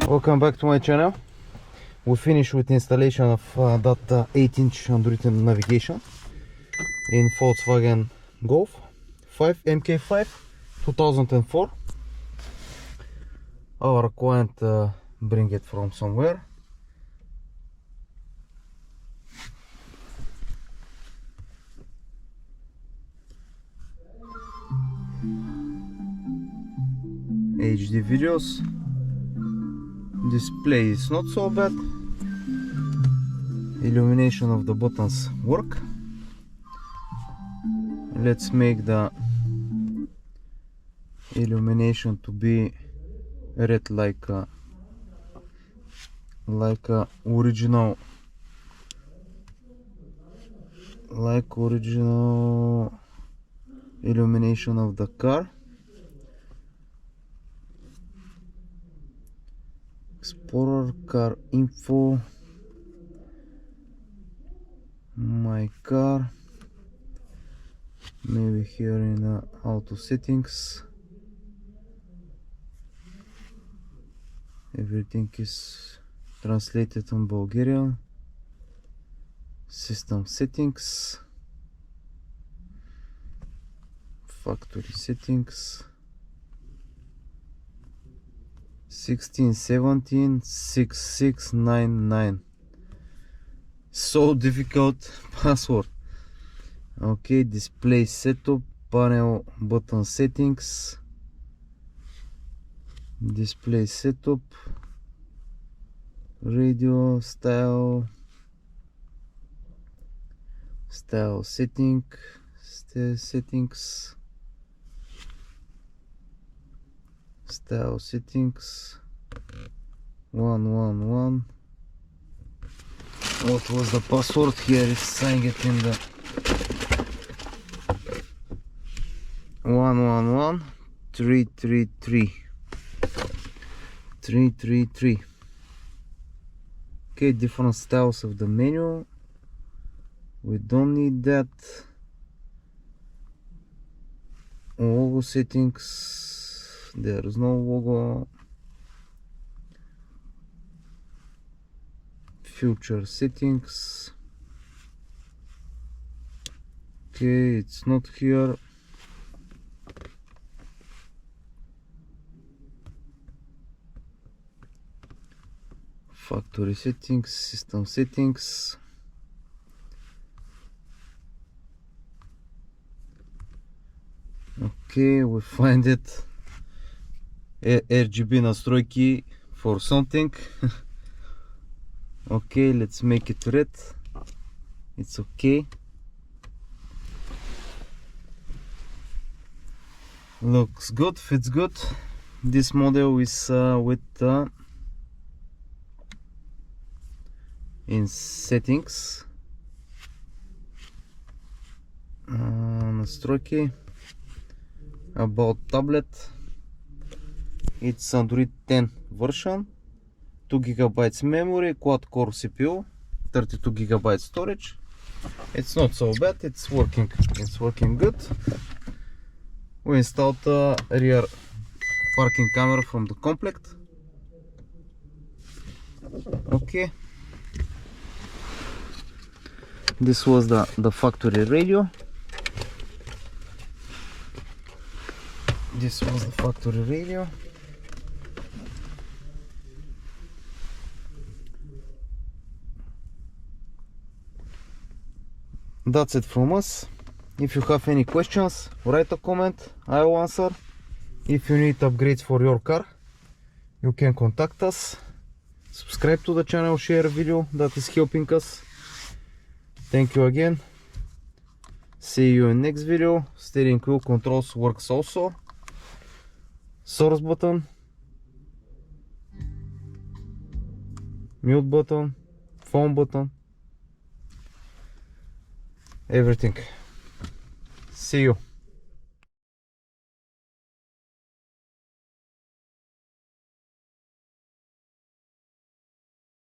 Welcome back to my channel. We finished with the installation of that 8-inch Android navigation in Volkswagen Golf 5 MK5 2004. Our client bring it from somewhere. HD videos. Display is not so bad. Illumination of the buttons work. Let's make the illumination to be red like original illumination of the car. Explorer, car info, my car, maybe here in auto settings. Everything is translated on Bulgarian. System settings, factory settings, 1617 6699. So difficult password. Okay, display setup, panel button settings, display setup, radio style settings, style settings 111. What was the password? Here is saying it in the 111 333 333. Okay, different styles of the menu. We don't need that. Logo settings, there is no logo. Future settings. Okay, it's not here. Factory settings, system settings. Okay, we find it. RGB настройки for something. Okay, let's make it red. It's okay. Looks good, fits good. This model is with in settings. Настройки. About tablet, it's Android 10 version, 2 GB memory, quad-core CPU, 32 GB storage. It's not so bad, it's working good. We installed the rear parking camera from the complete. Okay, this was the factory radio. This was the factory radio. That's it from us. If you have any questions, write a comment, I will answer. If you need upgrades for your car, you can contact us. Subscribe to the channel, share a video, that is helping us. Thank you again. See you in next video. Steering wheel controls works also. Source button, mute button, phone button, everything. See you.